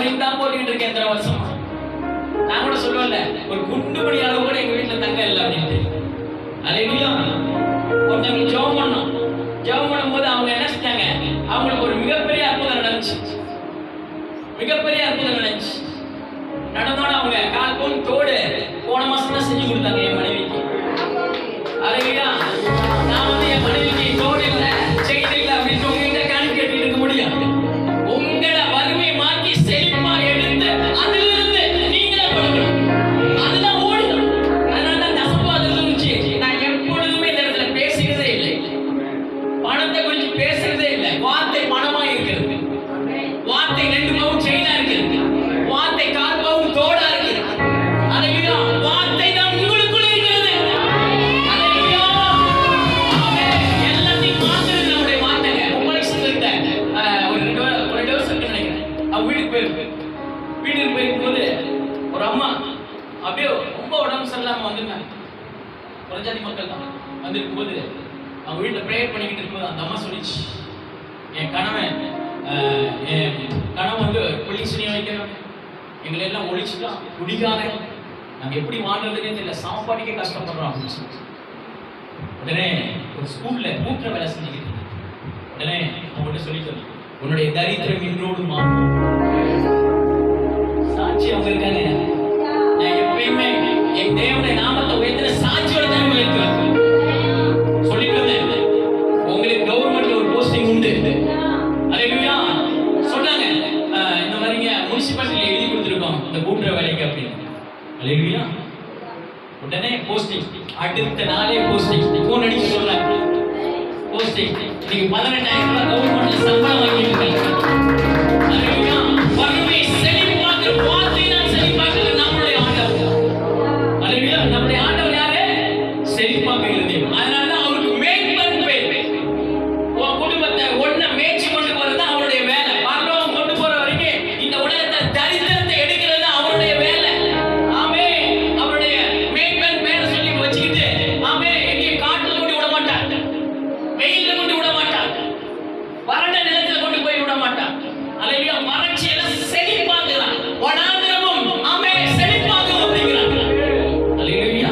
பயந்து தான் போட்டுக்கிட்டு இருக்கேன் எத்தனை வருஷமா. நான் கூட சொல்லுவேன்ல, ஒரு குண்டு மணி அளவு கூட எங்க வீட்டுல தங்க இல்லை அப்படின்ட்டு. அல்லேலூயா. ஒருத்தவங்க ஜெபம் பண்ணோம். ஜெபம் பண்ணும்போது அவங்க என்ன செஞ்சாங்க, அவங்களுக்கு ஒரு மிகப்பெரிய அற்புதம் நடந்துச்சு. மிகப்பெரிய அற்புதம் நடந்துச்சு. நடந்தோட அவங்க கால் பவுன் தோடு போன மாசம் தான் செஞ்சு கொடுத்தாங்க என் மனைவிக்கு. அல்லேலூயா. நான் வந்து என் மனைவிக்கு தோடு இல்லை, செயின் இல்லை அப்படின்னு உங்ககிட்ட காணி கேட்டுட்டு இருக்க முடியாது. உங்களை வறுமை மாற்றி செழிப்பா எடுத்து அதிலிருந்து நீங்களே கொடுக்கணும். அதுதான் ஓடுதல். அதனால தான் தசப்பா அது இருந்துச்சு. நான் எப்பொழுதுமே இந்த இடத்துல பேசுகிறதே இல்லை, பணத்தை குறித்து பேசுறதே இல்லை. வார்த்தை பணமா இருக்கிறது, வார்த்தை 2 பவுன் செயினா இருக்கிறது, வார்த்தை 4 பவுன் தோடா இருக்கிறது. அல்லேலூயா. வார்த்தை தான் உங்களுக்குள்ள இருக்கிறது. அல்லேலூயா. ஆமென். எல்லாத்தையும் மாத்துறது நம்முடைய வார்த்தைங்க. உங்களை சொல்லிட்ட ஒரு டோஸ் நினைக்கிறேன். அவங்க வீட்டுக்கு போயிருக்கும்போது ஒரு அம்மா அப்படியே ரொம்ப உடம்பு சரியில்லாம வந்திருந்தாங்க. புறஜாதி மக்கள் தான் வந்திருக்கும்போது அவங்க வீட்டில் ப்ரேயர் பண்ணிக்கிட்டு இருக்கும்போது அந்த அம்மா சொல்லிச்சு, என் கணவன் வந்து போலீஸ் வைக்கிறவன், எங்களை எல்லாம் ஒழிச்சுட்டான், குடிகாரன், நாங்கள் எப்படி வாழ்றதுன்னே தெரியல, சாப்பாட்டுக்கே கஷ்டப்படுறோம் அப்படின்னு சொல்லி. உடனே ஒரு ஸ்கூல்ல கூட்டுற வேலை செஞ்சுக்கிட்டு உடனே அவங்கள்ட்ட சொல்லிட்டு, உன்னுடைய தரித்திரம் இன்றோடு மாறும். சாட்சி அவங்க இருக்காங்க. நான் எப்பயுமே என் தேவனுடைய நாமத்தை உயர்த்தின சாட்சியோட தான் உயர்த்துவேன். சொல்லிட்டு வந்தேன், உங்களுக்கு கவர்மெண்ட்ல ஒரு போஸ்டிங் உண்டு. அல்லேலூயா. சொன்னாங்க, இந்த மாதிரிங்க முனிசிபாலிட்டியில எழுதி கொடுத்துருக்கோம் இந்த கூட்டுற வேலைக்கு அப்படின்னு. அல்லேலூயா. உடனே போஸ்டிங், அடுத்த நாளே போஸ்டிங். ஃபோன் அடிச்சு சொல்றாங்க, போஸ்டிங் நீங்க 18,000 ரூபாய் கவர்மெண்ட்ல சம்பளம் வாங்கிட்டு இருக்கீங்க. அல்லேலூயா. வறுமை செழிப்பாக்குற வார்த்தை தான் செழிப்பாக்குற நம்மளுடைய ஆண்டவர். அல்லேலூயா. நம்முடைய ஆண்டவர் யாரு? செழிப்பாக்குகிற தேவன். அதனால தான் அவருக்கு மேய்ப்பன் பேர். உன் குடும்பத்தை ஒண்ண மேய்ச்சி கொண்டு போறது தான் அவருடைய வேலை. பரலோகம் கொண்டு போற வரைக்கும் இந்த உலகத்தை தரித்திரத்தை எடுக்கிறது தான் அவருடைய வேலை. ஆமே. அவருடைய மேய்ப்பன் பேரை சொல்லி வச்சுக்கிட்டு ஆமே எங்கேயும் காட்டுல கொண்டு விட மாட்டார், வெயில்ல கொண்டு விட மாட்டார், வறண்ட நிலத்துல கொண்டு போய் விட மாட்டார். அல்லேலூயா. வறட்சியெல்லாம் செழிப்பாக்குறான். வனாந்திரமும் ஆமே செழிப்பாக்கும் அப்படிங்கிறாங்க. அல்லேலூயா.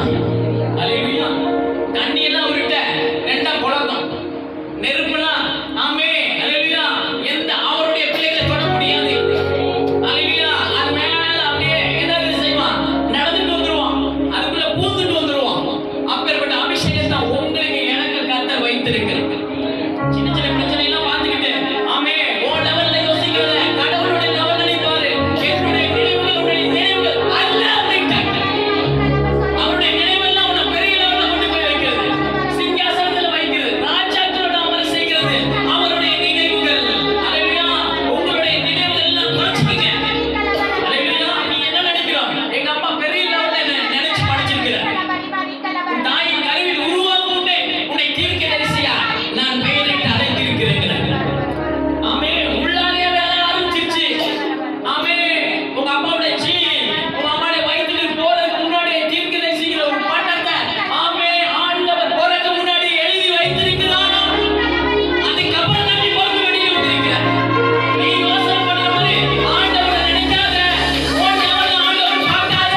அல்லேலூயா. தண்ணி எல்லாம் அவர்கிட்ட 2 குளம், நெருப்புலாம் ஆமே அல்லேலூயா எந்த அவருடைய பிள்ளைகளை தொட முடியாது. அல்லேலூயா. அது மேல அப்படியே ஏதாவது செய்வான், நடந்துட்டு வந்துருவான், அதுக்குள்ள பூந்துட்டு வந்துருவான். அப்பேற்பட்ட அபிஷேகத்தை உங்களுக்கு எனக்கு கர்த்தர் வைத்திருக்கிறார். சின்ன சின்ன பிரச்சனை எல்லாம் பார்த்துக்கிட்டு ஆமே ஓ லெவல்ல யோசிக்கிறத கடவுளுடைய லெவல்ல நீ பாரு. என்னுடைய நினைவுகள் உன்னுடைய நினைவுகள் அல்ல அப்படின்ட்டாங்க. அவருடைய நினைவெல்லாம் உன்னை பெரிய லெவல்ல கொண்டு போய் வைக்கிறது, சிங்காசனத்துல வைக்கிறது, ராஜாக்களோட அமர செய்கிறது அவருடைய நினைவுகள். அல்லேலூயா. உங்களுடைய நினைவுகள் எல்லாம் குறைச்சிக்கங்க. அல்லேலூயா. நீ என்ன நினைக்கிறோம், எங்க அப்பா பெரிய லெவல்ல நினைச்சு படிச்சிருக்கிறார். உன் தாயின் கருவில் உருவாகும் முன்னே உன்னை தீர்க்கதரிசியா நான் பெயரிட்டு அழைத்திருக்கிறேன். ஆமே. உள்ளாலே வேலை ஆரம்பிச்சிருச்சு. ஆமே. உங்க அப்பாவுடைய ஜீன் உங்க அம்மாவுடைய வயிற்றுக்கு போறதுக்கு முன்னாடி தீர்க்கதரிசிங்கிற ஒரு பட்டத்தை ஆமே ஆண்டவர் போறதுக்கு முன்னாடி எழுதி வைத்திருக்கிறார். அதுக்கப்புறம் தான் நீ போக்கு வெளியே வந்திருக்கிற. நீ யோசனை பண்ற மாதிரி ஆண்டவரை நினைக்காத, உன் லெவல்ல ஆண்டவர் பார்க்காத.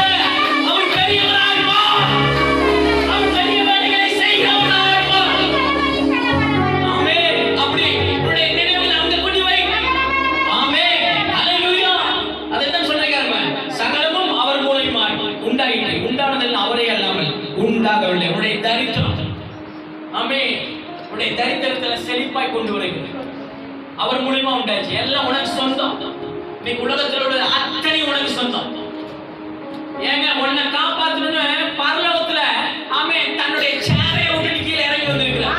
அவர் பெரியவரா இருப்பார், அவர் பெரிய வேலைகளை செய்கிறவரா இருப்பார். ஆமே. அப்படி உன்னுடைய நினைவுகளை அங்க கொண்டு வை. ஆமே. அல்லேலூயா. அதைத்தான் சொல்றாங்க, சகலமும் அவர் மூலமாய் உண்டாயிற்று, உண்டானதெல்லாம் அவரே அல்லாமல் உண்டாகவில்லை. உன்னுடைய தரித்திரம் ஆமே உன்னுடைய தரித்திரத்துல செழிப்பாய் கொண்டு வருகிறது. அவர் மூலமா உண்டாச்சு. எல்லாம் உனக்கு சொந்தம். நீ உலகத்தில் உள்ள அத்தனை உனக்கு சொந்தம். ஏங்க உன்னை காப்பாற்றணும்னு பரலோகத்துல ஆமே தன்னுடைய சேரையை விட்டு கீழே இறங்கி வந்திருக்கிறார்.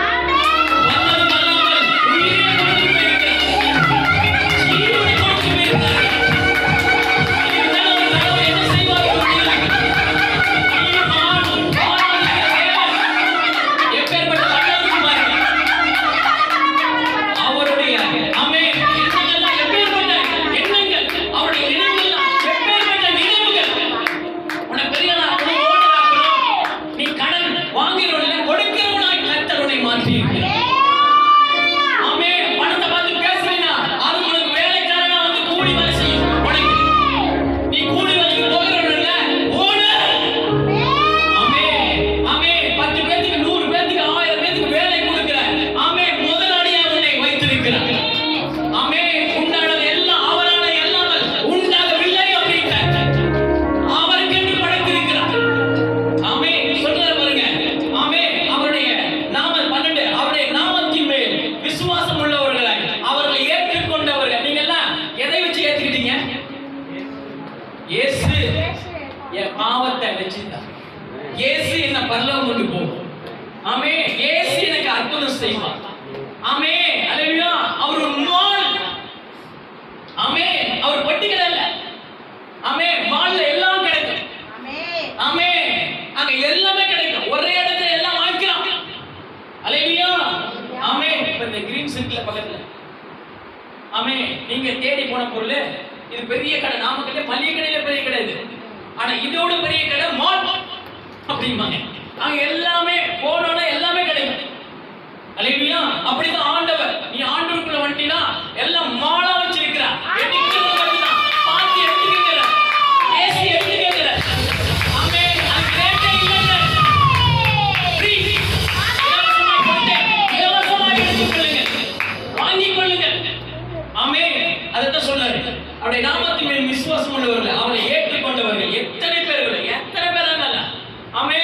வந்ததும் அல்லாமல் உயிரை கொடுத்து போயிருக்கிறார், ஜீவனை கொடுத்து போயிருக்கிறார். இருந்தாலும் அவர் கடவுள் என்ன செய்வார் எப்பேற்பட்ட கடவுளுக்கு பாருங்க. அவருடைய ஆமே எண்ணங்கள் எப்பேற்பட்ட எண்ணங்கள், அவருடைய எண்ணங்கள் இயேசு என் பாவத்தை வெச்சிட்டார். இயேசு என்ன பரலோகம் கொண்டு போகும். ஆமே. இயேசு எனக்கு அற்புதம் செய்வார். ஆமே. அல்லேலூயா. அவர் ஒரு மால். ஆமே. அவர் பட்டிக்கடை இல்ல. ஆமே. மால்ல எல்லாம் கிடைக்கும். ஆமே. அங்க எல்லாமே கிடைக்கும். ஒரே இடத்துல எல்லாம் வாங்கிக்கலாம். அல்லேலூயா. ஆமே. இப்ப இந்த கிரீன் சர்க்கிள் பக்கத்துல ஆமே நீங்க தேடி போன பொருள் இது பெரிய கடை. நாமக்கல்ல மளிகை கடையில பெரிய கடை இது. ஆனா இதோட பெரிய கடை மால் அப்படிம்பாங்க. அங்க எல்லாமே போனோட எல்லாமே கிடைக்கும். அல்லேலூயா. அப்படிதான் ஆண்டவர். நீ ஆண்டவருக்குள்ள வந்துட்டீனா எல்லாம் மாலா வச்சிருக்கிறார். எடுத்துக்கிற பாத்தி எடுத்துக்கிற ஏசி எடுத்துக்கிற. ஆமே. அது ரேட்டே இல்லங்க. ஃப்ரீ. இலவசமாக எடுத்துக்கொள்ளுங்க. வாங்கிக் கொள்ளுங்க. ஆமே. அதைத்தான் சொல்றாரு. அவருடைய நாமத்தின் மேல் விசுவாசம் உள்ளவர்கள், அவரை ஏற்றுக்கொண்டவர்கள் எத்தனை பேர் அல்ல. ஆமே.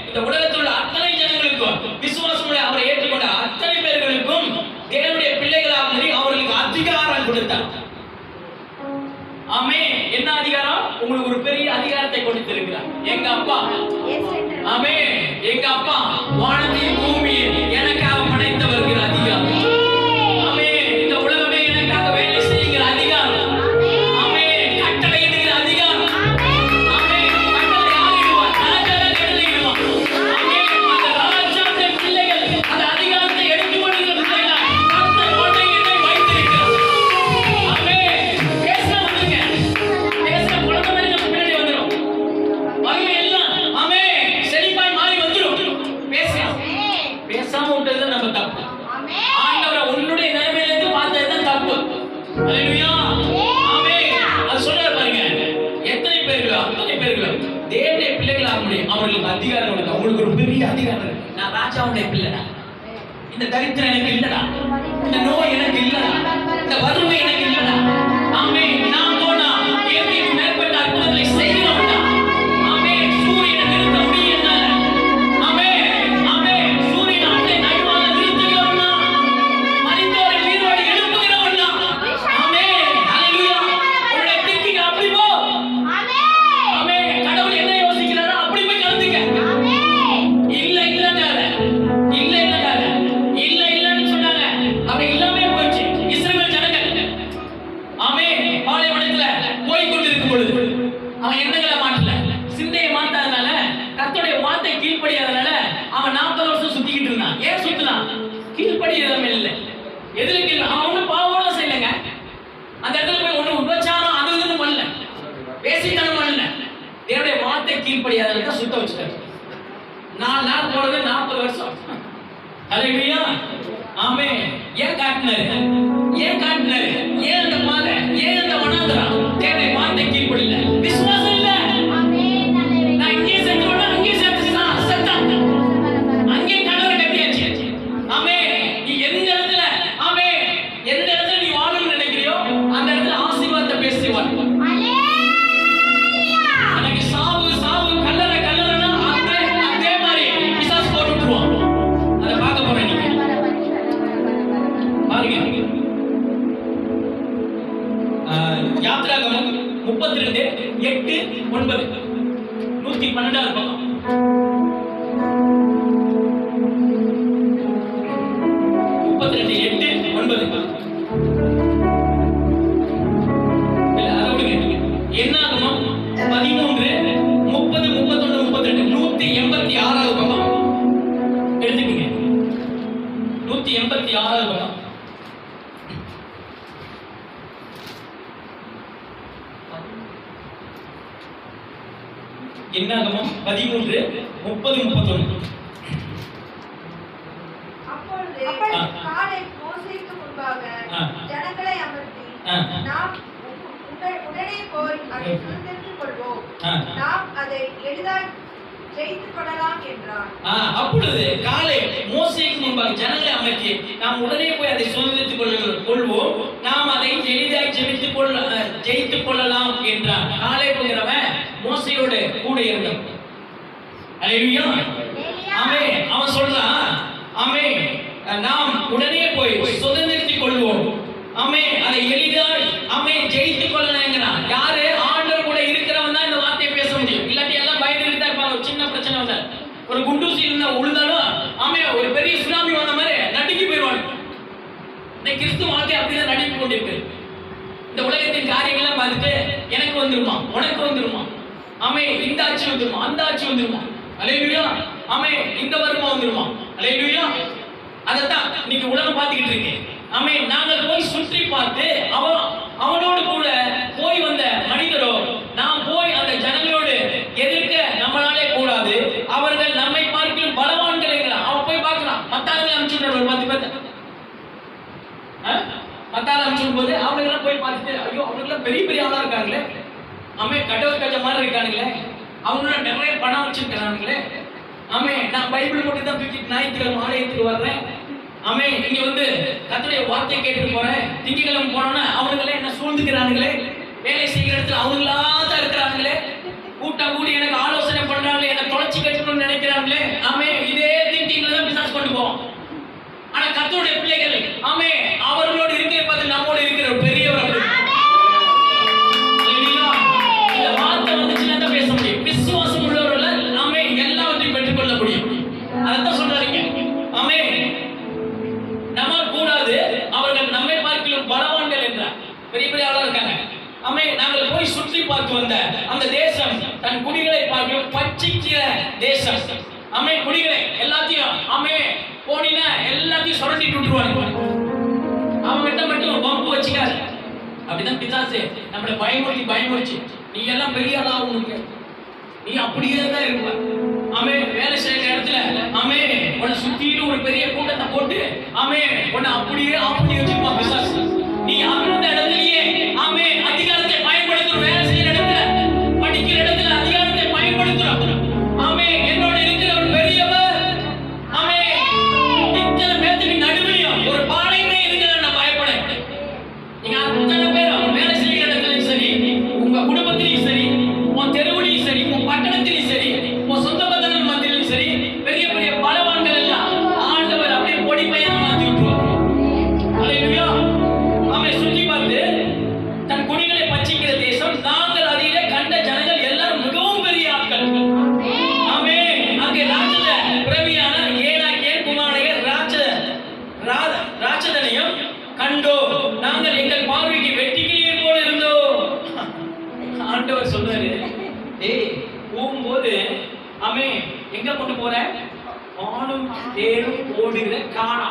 இந்த உலகத்தில் உள்ள அத்தனை ஜனங்களுக்கும் விசுவாசம் உள்ள அவரை ஏற்றுக்கொண்ட அத்தனை பேர்களுக்கும் தேவனுடைய பிள்ளைகளாக அவர்களுக்கு அதிகாரம் கொடுத்தார். ஆமே. என்ன அதிகாரம்? உங்களுக்கு ஒரு பெரிய அதிகாரத்தை கொடுத்திருக்கிறார். எங்க அப்பா ஆமே. எங்க அப்பா வானத்தையும் பூமியை எனக்காக படைத்தவர்கள் அதிகாரம். ஆமே. இந்த உலகமே எனக்காக வேலை செய்கிற அதிகாரம். ஆமே. கட்டளை இடுகிற அதிகாரம். ஆமே. கட்டளை ஆகிடுவார். ராஜாவை கட்டளை இடுவார். ஆமே. அந்த ராஜாவின் பிள்ளைகள் அந்த அதிகாரத்தை எடுத்துக்கொள்கிற பிள்ளைகள் கர்த்தர் கொண்டு என்னை வைத்திருக்கிறார். ஆமே. பேச வந்துருங்க. பேச குழந்தை மாதிரி நம்ம பின்னாடி வந்துரும். வகை எல்லாம் ஆமே செழிப்பாய் மாறி வந்துரும். பேசாம விட்டது நம்ம தப்பு. ஆண்டவரை உன்னுடைய நிலைமையிலிருந்து பார்த்தது தப்பு. அல்லேலூயா. ஆமே. அது சொல்றாரு பாருங்க. எத்தனை பேர்களோ அத்தனை பேர்களோ தேவனுடைய பிள்ளைகள் ஆக முடியும். அவர்களுக்கு அதிகாரம் உண்டு. அவங்களுக்கு ஒரு பெரிய அதிகாரம் இருக்கு. நான் ராஜாவுடைய பிள்ளைடா. இந்த தரித்திரம் எனக்கு இல்லடா. இந்த நோய் எனக்கு இல்லடா. இந்த வறுமை எனக்கு இல்லடா. ஆமே. நான் போனா இயற்கைக்கு மேற்பட்ட அற்புதங்களை செய்கிறவன்டா. ஆமே. சூரியனை நிறுத்த முடியும் என்னால. ஆமே. ஆமே. சூரியனை அப்படியே நடுவால நிறுத்துகிறவன்டா. மரித்தோரை உயிரோடு எழுப்புகிறவன்டா. ஆமே. அல்லேலூயா. உன்னுடைய திங்கிங் அப்படி போ. ஆமே. கடவுள் என்ன யோசிக்கிறாரோ அப்படி போய் கலந்துக்க. இல்ல இல்லன்னாரு. இல்ல இல்லன்னாரு. இல்ல இல்லன்னு சொன்னாங்க. அப்படி இல்லாமே போச்சு. இஸ்ரவேல் ஜனங்கள் ஆமே பாலைவனத்துல போய் கொண்டிருக்கும் பொழுது அவன் எண்ணங்களை மாற்றல, சிந்தையை மாத்தாதனால, கர்த்தருடைய வார்த்தை கீழ்ப்படியாதனால அவன் 40 வருஷம் சுத்திக்கிட்டு இருந்தான். ஏன் சுத்தினான்? கீழ்ப்படியாதவன் இல்லை. எதுல கீழ் அவன் ஒன்றும் பாவம் செய்யலைங்க. அந்த இடத்துல போய் ஒன்றும் உபச்சாரம் அது இதுன்னு பண்ணல, பேசித்தனம் பண்ணல. தேவனுடைய வார்த்தை கீழ்ப்படியாதனால தான் சுத்த வச்சுட்டாரு. 4 நாள் போறது 40 வருஷம். அல்லேலூயா. ஆமே. ஏன் காட்டினாரு? ஏன் காட்டினாரு? ஏன் அந்த பாதை? ஏன் அந்த வனாந்தரம்? தேவனுடைய வார்த்தை கீழ்ப்படியல. விசுவாசம் இல்ல. நான் இங்கே செத்துறேன்னா அங்கே செத்தான். அங்கே கணவரை கட்டியாச்சு. ஆமே. நீ எந்த இடத்துல ஆமே எந்த இடத்துல நீ வாழணும்னு நினைக்கிறியோ அந்த இடத்துல ஆசீர்வாதத்தை பேசி வாழ். எனக்கு சாவு சாவு கல்லறைனா அதே மாதிரி பிசாசு போட்டு விட்டுருவான். அதை பார்க்க போறேன். நீங்க பாருங்க. யாத்ராகமம் 32:8-9 112வது பக்கம். என்னாகமம் 13:30, 30, 31, 32 186வது பக்கம் எழுதிக்கங்க. 186வது பக்கம். என்னாகமம் 13:30, 30, 31. அப்பொழுது காலை மோசேக்கு முன்பாக ஜனங்களை அமர்த்தி, நாம் உடனே போய் அதை சுதந்தரித்துக் கொள்வோம், நாம் அதை எளிதாய் ஜெயித்துக் கொள்ளலாம் என்றார். அப்பொழுது காலை மோசேக்கு முன்பாக ஜனங்களை அமர்த்தி, நாம் உடனே போய் அதை சுதந்தரித்துக் கொள்வோம், நாம் அதை எளிதாய் ஜெயித்துக் கொள்ளலாம் என்றார். காலை போகிறவன் மோசையோட கூட இருந்தான். அல்லேலூயா. ஆமே. அவன் சொல்றான் ஆமே நாம் உடனே போய் சுதந்திரித்துக் கொள்வோம், ஆமே அதை எளிதாய் ஆமே ஜெயித்துக் கொள்ளலாம்ங்கறான். யாரு? ஆண்டவர் கூட இருக்கிறவன் அப்படிதான் நடிப்பு கொண்டிருக்கு. இந்த உலகத்தின் காரியங்கள்லாம் பார்த்துட்டு எனக்கு வந்துருமா, உனக்கு வந்துருமா, ஆமே இந்த ஆட்சி வந்துருமா, அந்த ஆட்சி வந்துருமா, அல்லேலூயா, ஆமே இந்த வருமா வந்துருமா, அல்லேலூயா. அதத்தான் இன்னைக்கு உலகம் பார்த்துக்கிட்டு இருக்கு. ஆமே நாங்கள் போய் சுற்றி பார்த்து அவனோடு கூட போய் வந்த மனிதரோ, நாம் போய் அந்த ஜனங்களோடு எதிர்க்க நம்மளாலே கூடாது, அவர்கள் நம்மை பார்க்கும் பலவான்கள் என்கிறான். அவன் போய் பார்க்கலாம், மத்தாளங்களை அனுப்பிச்சுடுறான் ஒரு 10 பேர். மத்தாள அனுப்பிச்சுடும் போது அவங்களெல்லாம் போய் பார்த்துட்டு, ஐயோ அவங்களுக்குலாம் பெரிய பெரிய ஆளா இருக்காங்களே, ஆமே கடவுள் கஜ மாதிரி இருக்கானுங்களே, அவங்களோட நிறைய பணம் வச்சிருக்கிறானுங்களே, ஆமே நான் பைபிள் மட்டும் தான் தூக்கிட்டு ஞாயிற்றுக்கிழமை ஆலயத்துக்கு வர்றேன், ஆமே இங்க வந்து கர்த்தருடைய வார்த்தையை கேட்டு போறேன், திங்கட்கிழமை போனோன்னா அவங்களே என்ன சூழ்ந்துக்கிறானுங்களே, வேலை செய்கிற இடத்துல அவங்களா தான் இருக்கிறாங்களே, கூட்டம் கூடி எனக்கு ஆலோசனை பண்றாங்களே, என்ன தொலைச்சி கட்டணும்னு நினைக்கிறாங்களே, ஆமே இதே திங்கிங்ல தான் பிசாசு கொண்டு போவோம். ஆனா கர்த்தருடைய பிள்ளைகள் ஆமே அவர்களோடு இருக்கிற பார்த்து நம்மோடு இருக்கிற ஒரு பெரியவர் அப்படி. இந்த வார்த்தை வந்துச்சுன்னா தான் பேச முடியும். விசுவாசம் உள்ளவர்கள் ஆமே எல்லாவற்றையும் பெற்றுக்கொள்ள முடியும். அதான் சொல்றாங்க, ஆமே நம்ம கூடாது, அவர்கள் நம்மை பார்க்கிலும் பலவான்கள் என்றார். பெரிய பெரிய ஆளா இருக்காங்க. ஆமே நாங்கள் போய் சுற்றி பார்த்து வந்த அந்த தேசம் தன் குடிகளை பார்க்கிலும் பட்சிக்கிற தேசம். ஆமே குடிகளை எல்லாத்தையும் ஆமே போனினா எல்லாத்தையும் சுரண்டிட்டு விட்டுருவாங்க. அவங்ககிட்ட மட்டும் பம்பு வச்சுக்காது. அப்படிதான் பிசாசு நம்மளை பயமுறுத்தி நீ எல்லாம் பெரிய ஆளா உனக்கு, நீ அப்படியே தான் இருப்ப. ஆமே வேலை செய்யற இடத்துல ஆமே உன்னை சுத்திட்டு ஒரு பெரிய கூட்டத்தை போட்டு ஆமே உன்னை அப்படியே வச்சிருப்பா பிசாசு. நீ அந்த இடத்துலயே ஆமே அதிகாரத்தை பயன்படுத்துற, வேலை செய்யற இடத்துல படிக்கிற இடத்துல அதிகாரத்தை பயன்படுத்துற, ஆமே என்னோட இருக்கிற ஒரு பெரியவர், ஆமே இத்தனை பேருக்கு நடுவிலையும் ஒரு பாளையமே இருக்கிற நான் பயப்படேன். நீங்க அத்தனை பேரும் வேலை செய்யற இடத்துலயும் சரி, உங்க குடும்பத்திலையும் சரி, உன் தெருவுலையும் சரி, உன் பட்டணத்திலையும் சரி, உன் சொந்த பந்தங்கள் மத்தியிலும் சரி, பெரிய பெரிய பலவான்கள் எல்லாம் ஆண்டவர் அப்படியே பொடி பையனை மாத்தி விட்டுருவார். அல்லேலூயா. ஆமே சுற்றி பார்த்து தன் குடிகளை பட்சிக்கிற தேசம், நாங்கள் அதிலே கண்ட ஜனங்கள் எல்லாரும் மிகவும் பெரிய ஆட்கள். ஆமே அங்கே ராட்சத பிரவியான ஏனாக்கியன் குமாரனைய ராட்சதனையும் கண்டோ, நாங்கள் எங்கள் பார்வைக்கு வெட்டிக்கிளியை போல இருந்தோம். ஆண்டவர் சொன்னாரு, ஏய் போகும்போது ஆமே எங்க கொண்டு போற, ஆணும் தேரும் ஓடுகிற காணா,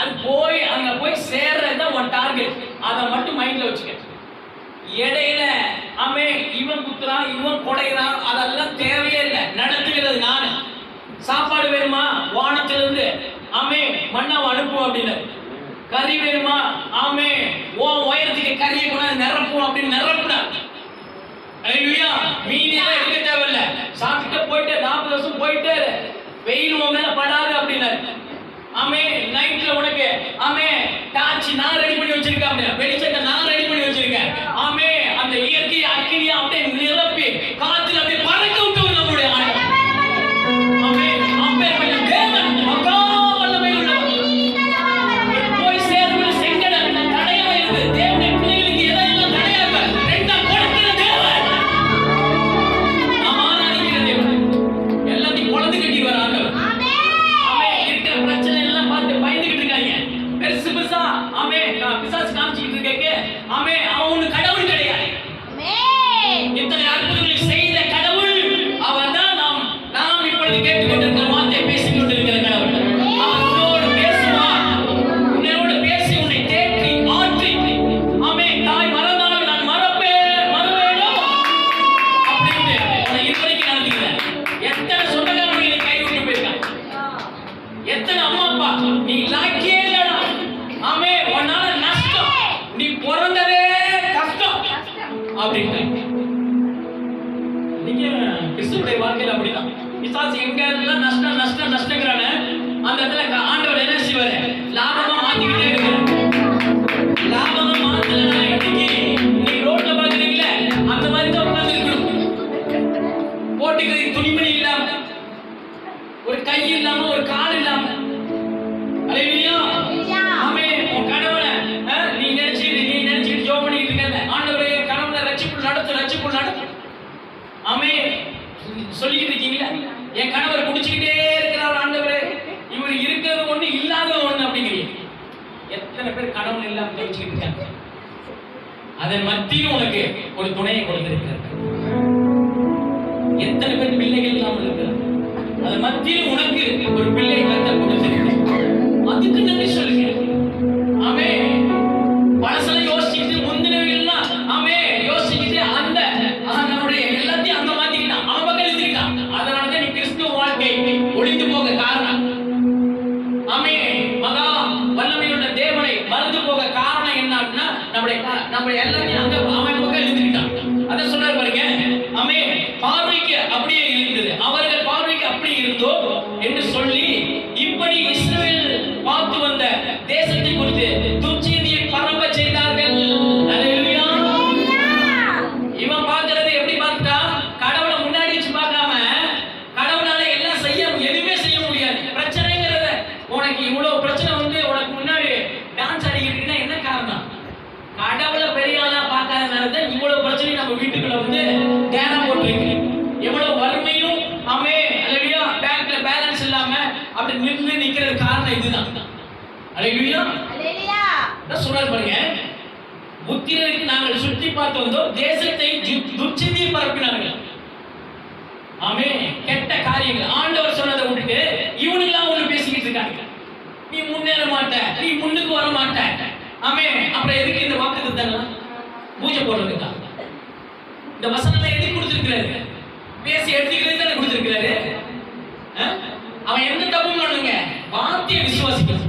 அது போய் அங்க போய் சேர்றதுதான் உன் டார்கெட். அதை மட்டும் மைண்ட்ல வச்சுக்க. இடையில ஆமே இவன் குத்துறான், இவன் கொடைகிறான், அதெல்லாம் தேவையே இல்லை. நடத்துகிறது நானு. சாப்பாடு வேணுமா, வானத்திலிருந்து ஆமே மண்ணாவை அனுப்புவோம் அப்படின்னு. கறி வேணுமா, ஆமே உன் உயரத்துக்கு கறியை கொண்டாந்து நிரப்புவோம் அப்படின்னு நிரப்புனா. அல்லேலூயா. மீதியெல்லாம் எடுக்க தேவையில்லை. சாப்பிட்டு போயிட்டு 40 வருஷம் போயிட்டு வெயில் உன் மேல படாது அப்படின்னாரு. ஆமே நைட்ல உனக்கு ஆமே டார்ச் நான் ரெடி பண்ணி வச்சிருக்கேன், அப்படியே வெளிச்சத்தை நான் ரெடி பண்ணி வச்சிருக்கேன். ஆமே அந்த இயற்கை அக்கினியை அப்படியே நிரப்பி காத்துல அப்படியே பறக்க விட்டு நம்முடைய ஆண்டவர். ஆமே அப்பேற்பட்ட தேவன் மகா வல்லமை உள்ளவர். போய் சேர்ந்து செங்கட தடையா இருக்கு. தேவனுடைய பிள்ளைகளுக்கு எதெல்லாம் தடையா இருக்கு, ரெண்டா கொடுக்கிற தேவன், நாம் ஆராதிக்கிற தேவன், எல்லாத்தையும் குழந்தை கட்டி வர ஆண்டவர். இருக்கிற பிரச்சனை எல்லாம் பார்த்து பயந்துகிட்டு இருக்காங்க. பெருசு பெருசா ஆமே பிசாசு காமிச்சிட்டு இருக்க, ஆமே அவனு கடவுள் கிடையாது. இத்தனை அற்புதங்களை செய்த கடவுள் அவன் தான். நாம் இப்பொழுது கேட்டுக்கொண்டிருக்கிற வார்த்தையை பேசிக் கொண்டிருக்கிற கடவுள். அவன் உன்னோடு பேசுவான், உன்னோடு பேசி உன்னை தேற்றி ஆற்றி ஆமே தாய் மறந்தாலும் நான் மறவேனோ அப்படின்னு உன்னை இதுவரைக்கும் நடத்துகிறேன். எத்தனை சொந்தக்காரங்க நீ கை விட்டு போயிருக்காங்க, எத்தனை அம்மா அப்பா நீ லாக்கியே இல்லடா, ஆமே உன்னால நஷ்டம், நீ பிறந்ததே கஷ்டம் அப்படின்னு. நீங்க கிறிஸ்துவுடைய வாழ்க்கையில அப்படிதான். பிசாசு எங்க எல்லாம் நஷ்டங்கிறானே, அந்த இடத்துல ஆண்டவர் என்ன செய்வாரு, லாபமா மாத்திக்கிட்டே இருக்கு. லாபமா மாத்தலனா இன்னைக்கு நீ ரோட்ல பாக்குறீங்களே அந்த மாதிரி தான் உட்கார்ந்து இருக்கணும். போட்டுக்கிறதுக்கு துணிமணி இல்லாம, ஒரு கை இல்லாம, ஒரு கால் இல்லாம. அல்லேலூயா. ஆமே உன் கணவனை நீ நினைச்சிட்டு ஜெபம் பண்ணிட்டு இருக்க, ஆண்டவரே கணவனை ரட்சிப்புள் நடத்து ஆமே சொல்லிக்கிட்டு இருக்கீங்களா, என் கணவர் குடிச்சுக்கிட்டே இருக்கிறார் ஆண்டவரே, இவர் இருக்கிறது ஒண்ணு இல்லாத ஒண்ணு அப்படிங்கிறீங்க. எத்தனை பேர் இல்லாம தவிச்சுக்கிட்டு இருக்காங்க. அதன் மத்தியில் உனக்கு ஒரு துணையை கொடுத்திருக்கிறார். எத்தனை பேர் பிள்ளைகள் இல்லாமல் இருக்கிறார். அதன் மத்தியில் உனக்கு ஒரு பிள்ளையை கர்த்தர் கொடுத்திருக்கிறார். அதுக்கு நன்றி சொல்லுங்க. ஆமே. பழசெல்லாம் யோசிச்சுட்டு முந்தினவெல்லாம் ஆமே யோசிச்சுட்டு அந்த நம்முடைய எல்லாத்தையும் அங்க மாத்திக்கிட்டான், அவன் பக்கம் எழுதிக்கிட்டான். அதனாலதான் நீ கிறிஸ்துவ வாழ்க்கை ஒளிந்து போக காரணம். ஆமே. மகா வல்லமையுள்ள தேவனை மறந்து போக காரணம் என்னன்னா நம்முடைய எல்லாத்தையும் அங்க அவன் பக்கம் எழுதிக்கிட்டான். அதை சொன்னார் பாருங்க. ஆமே. பார்வைக்கு அப்படியே இருந்தது, அவர்கள் பார்வைக்கு அப்படி இருந்தோ என்று சொல்லி இப்படி இஸ்ரவேல் பார்த்து வந்த தேசத்தை குறித்து துர்ச்செய்தியை பரப்ப செய்தார்கள். அல்லேலூயா. இவன் பார்க்கிறது எப்படி பார்த்தா, கடவுளை முன்னாடி வச்சு பார்க்காம கடவுளால எல்லாம் எதுவுமே செய்ய முடியாது. பிரச்சனைங்கிறத உனக்கு இவ்வளவு பிரச்சனை வந்து உனக்கு முன்னாடி டான்ஸ் ஆடிக்கிட்டு என்ன காரணம்? கடவுளை பெரிய ஆளா பார்க்காதனால தான் இவ்வளவு பிரச்சனை நம்ம வீட்டுக்குள்ள வந்து தியானம் போட்டுருக்கு. எவ்வளவு வறுமையும் ஆமே அல்லேலூயா பேங்க்ல பேலன்ஸ் இல்லாம அப்படி நிக்கிறது காரணம் இதுதான். அல்லேலூயா. அல்லேலூயா. நான் சொல்றேன் பாருங்க. புத்திரருக்கு நாங்கள் சுற்றி பார்த்து வந்தோம், தேசத்தை துர்ச்செய்தியை பரப்பினார்கள். ஆமே. கெட்ட காரியங்கள் ஆண்டவர் சொன்னதை விட்டுட்டு இவனுங்களாம் ஒண்ணு பேசிக்கிட்டு இருக்காங்க. நீ முன்னேற மாட்ட, நீ முன்னுக்கு வர மாட்ட. ஆமே. அப்புறம் எதுக்கு இந்த வாக்குத்தத்தங்கள்? பூஜை போடுறதுக்கா? இந்த வசனத்தை எதுக்கு கொடுத்திருக்கிறாரு? பேசி எடுத்துக்கிறது தானே கொடுத்திருக்கிறாரு. அவன் எந்த தப்பும் பண்ணுங்க, வார்த்தையை விசுவாசிக்கணும்.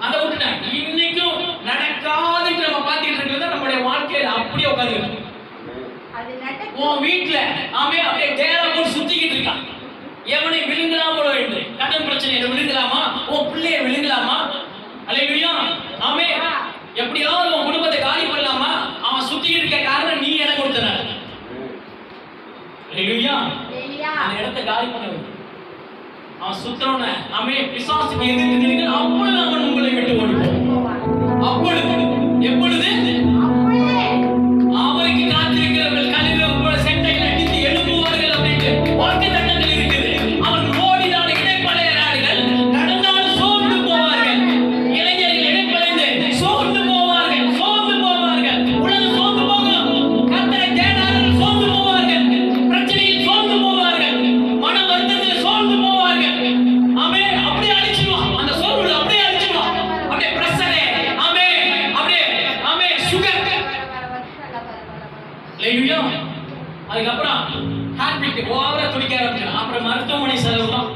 அதை விட்டுட்டான். இன்னைக்கும் நடக்காதுன்னு நம்ம பார்த்துட்டு இருக்கிறது நம்முடைய வாழ்க்கையில அப்படியே உட்காந்து உன் வீட்டுல ஆமே அப்படியே தேராம சுத்திக்கிட்டு இருக்கான். எவனை விழுங்கலாமோ என்று கடன் பிரச்சனையில விழுங்கலாமா, உன் பிள்ளைய விழுங்கலாமா? அல்லேலூயா. ஆமே. எப்படியாவது உன் குடும்பத்தை காலி பண்ணலாமா? அவன் சுத்திக்கிட்டு இருக்க காரணம் நீ இடம் கொடுத்தனால. அல்லேலூயா. அந்த இடத்தை காலி பண்ண அவன் சுத்தரவன ஆமே பிசாசுக்கு எதிர்த்து நின்று அப்பொழுது அவன் உங்களை விட்டு ஓடிப்போவான். அப்பொழுது எப்பொழுது அவருக்கு காத்திருக்கிறவர்கள் கழுகுகள் போல செட்டைகள் அடித்து எழுப்புவார்கள் அப்படின்னு வாக்கு தத்தங்கள் இருக்குது. அவன் ஓடினால இடைப்பழைய நாடுகள் நடந்தால் சோர்ந்து போவார்கள். இளைஞர்கள் இடைப்பழைந்து சோர்ந்து போவார்கள், சோர்ந்து போவார்கள். உலகம் சோர்ந்து போகும். கர்த்தரை தேடாதவர்கள் சோர்ந்து போவார்கள். பிரச்சனையில் சோர்ந்து போவார்கள். மன வருத்தத்தில் சோர்ந்து போவார்கள். ஆமே. அப்படியே அழிச்சிடுவான். அந்த சோர்வுல அப்படியே அழிச்சிடுவான். அப்படியே பிரஷரே ஆமே அப்படியே ஆமே சுகர். அல்லேலூயா. அதுக்கப்புறம் ஹார்ட் பீட் ஓவரா துடிக்க ஆரம்பிச்சிடும். அப்புறம் மருத்துவமனை செலவு தான்.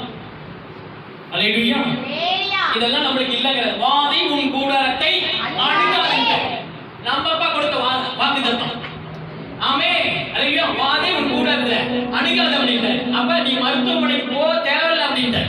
அல்லேலூயா. இதெல்லாம் நம்மளுக்கு இல்லைங்க. வாதை உன் கூடாரத்தை அணுகாதீங்க. நம்ம அப்பா கொடுத்த வாக்குத்தத்தம். ஆமே. அல்லேலூயா. வாதை உன் கூடாரத்தை அணுகாத அப்படின்ட்டு. அப்ப நீ மருத்துவமனைக்கு போக தேவையில்லை அப்படின்ட்டு.